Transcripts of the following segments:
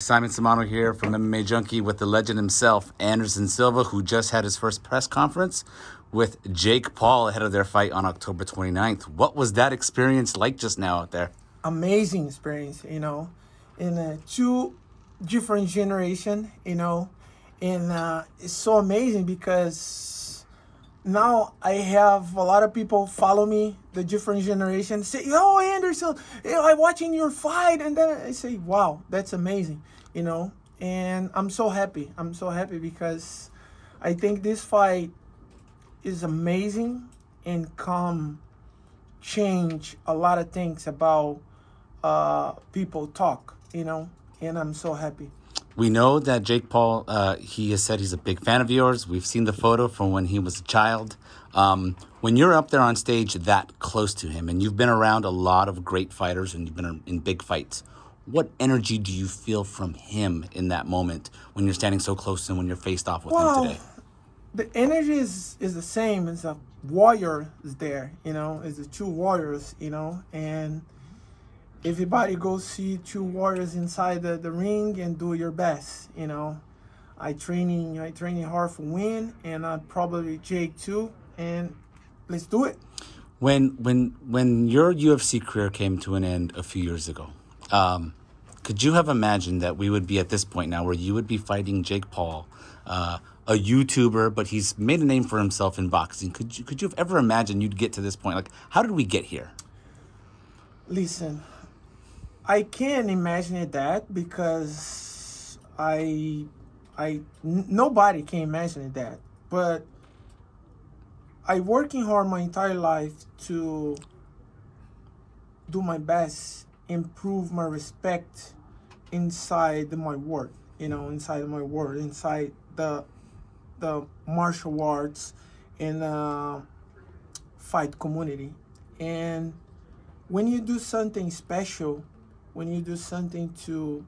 Simon Samano here from MMA Junkie with the legend himself, Anderson Silva, who just had his first press conference with Jake Paul ahead of their fight on October 29th. What was that experience like just now out there? Amazing experience, in two different generation, and it's so amazing because now I have a lot of people follow me, the different generation, say, "Oh, Anderson, I'm watching your fight," and then I say, "Wow, that's amazing," and I'm so happy. I'm so happy because I think this fight is amazing and come change a lot of things about people talk, and I'm so happy. We know that Jake Paul, he has said he's a big fan of yours. We've seen the photo from when he was a child. When you're up there on stage that close to him, and you've been around a lot of great fighters and you've been in big fights, what energy do you feel from him in that moment when you're standing so close to him, when you're faced off with him today? The energy is the same as a warrior is there, it's the two warriors, and everybody go see two warriors inside the ring and do your best, I training hard for win, and I probably Jake too, and let's do it. When your UFC career came to an end a few years ago, could you have imagined that we would be at this point now where you would be fighting Jake Paul, a YouTuber, but he's made a name for himself in boxing? Could you have ever imagined you'd get to this point? Like, how did we get here? Listen, I can't imagine that because nobody can imagine that. But I working hard my entire life to do my best, improve my respect inside my work, inside my work, inside the martial arts and fight community. And when you do something special, when you do something to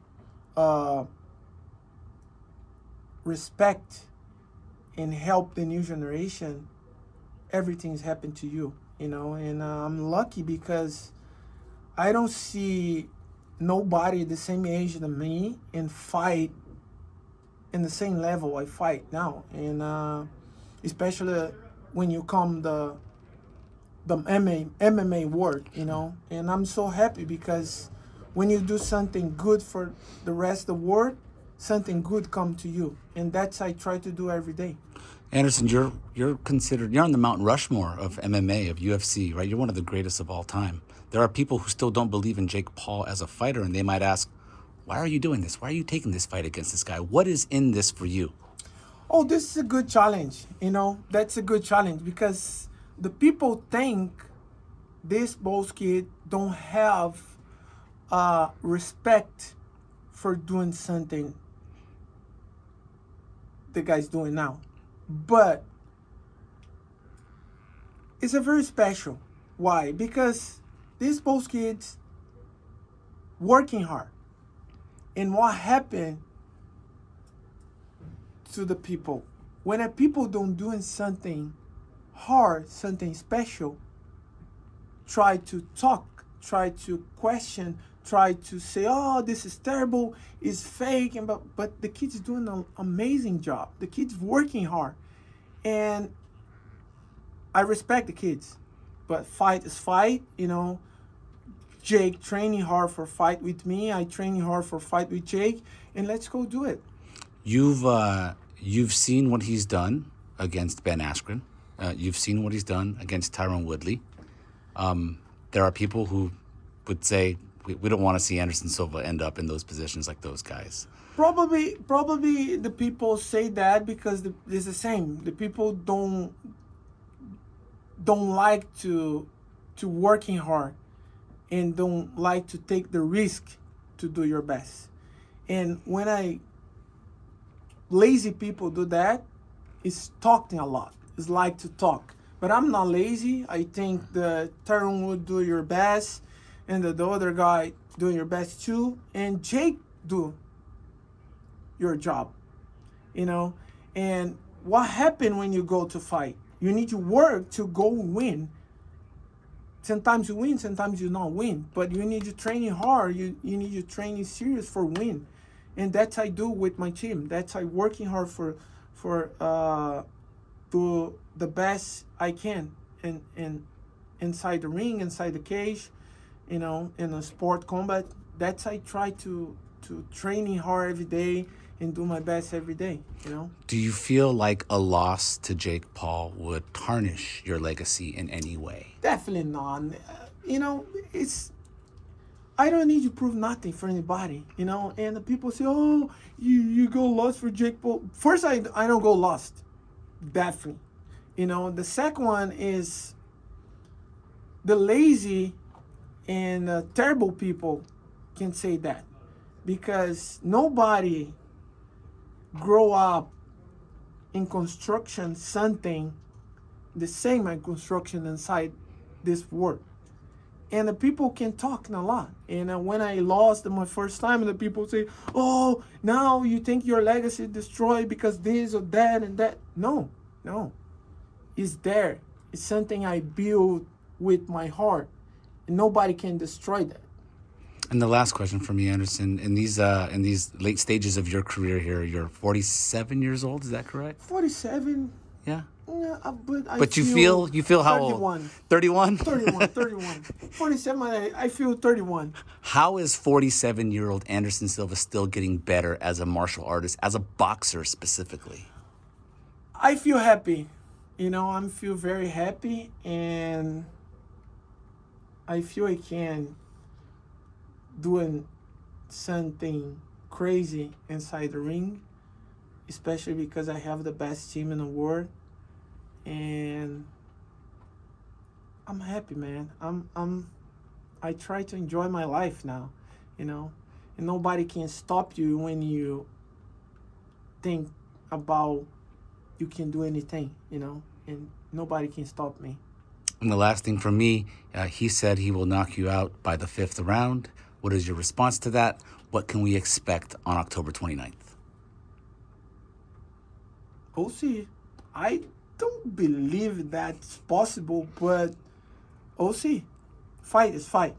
respect and help the new generation, everything's happened to you, and I'm lucky because I don't see nobody the same age than me and fight in the same level I fight now, and especially when you come the MMA world, and I'm so happy because when you do something good for the rest of the world, something good come to you, and that's I try to do every day. Anderson, you're considered, you're on the Mount Rushmore of MMA, of UFC, right? You're one of the greatest of all time. There are people who still don't believe in Jake Paul as a fighter, and they might ask, why are you doing this? Why are you taking this fight against this guy? What is in this for you? Oh, this is a good challenge, that's a good challenge because the people think this boss kid don't have respect for doing something the guy's doing now. But it's a very special. Why? Because these both kids working hard. And what happened to the people? When a people don't doing something hard, something special, try to talk, try to question, try to say, "Oh, this is terrible, it's fake," and but the kids doing an amazing job. The kids working hard, and I respect the kids. But fight is fight, Jake training hard for fight with me. I training hard for fight with Jake, and let's go do it. You've seen what he's done against Ben Askren. You've seen what he's done against Tyron Woodley. There are people who would say we don't want to see Anderson Silva end up in those positions like those guys. Probably the people say that because it's the same. The people don't like to working hard and don't like to take the risk to do your best. And when lazy people do that, it's talking a lot. It's like to talk. But I'm not lazy. I think the Tyron would do your best, and the other guy doing your best too, and Jake do your job, And what happened when you go to fight? You need to work to go win. Sometimes you win, sometimes you not win. But you need to train hard. You need to train serious for win. and that's I do with my team. That's I working hard for do the best I can in inside the ring, inside the cage, in a sport combat. That's I try to training hard every day and do my best every day. Do you feel like a loss to Jake Paul would tarnish your legacy in any way? Definitely not. It's I don't need to prove nothing for anybody. And the people say, "Oh, you go lost for Jake Paul." First, I don't go lost, definitely. The second one is the lazy and terrible people can say that, because nobody grow up in construction something the same as construction inside this world. And the people can talk a lot. And when I lost my first time, and the people say, "Oh, now you think your legacy is destroyed because this or that and that." No, no. It's there. It's something I build with my heart. And nobody can destroy that. And the last question for me, Anderson, in these late stages of your career here, you're 47 years old, is that correct? 47. Yeah. Yeah, But you feel how 31. old? 31? 31. 47, I feel 31. How is 47-year-old Anderson Silva still getting better as a martial artist, as a boxer specifically? I feel happy. I feel very happy, and I feel I can doing something crazy inside the ring, especially because I have the best team in the world. And I'm happy, man. I try to enjoy my life now, and nobody can stop you when you think about you can do anything, and nobody can stop me. And the last thing from me, he said he will knock you out by the 5th round. What is your response to that? What can we expect on October 29th? We'll see. I don't believe that's possible, but we'll see. Fight is fight.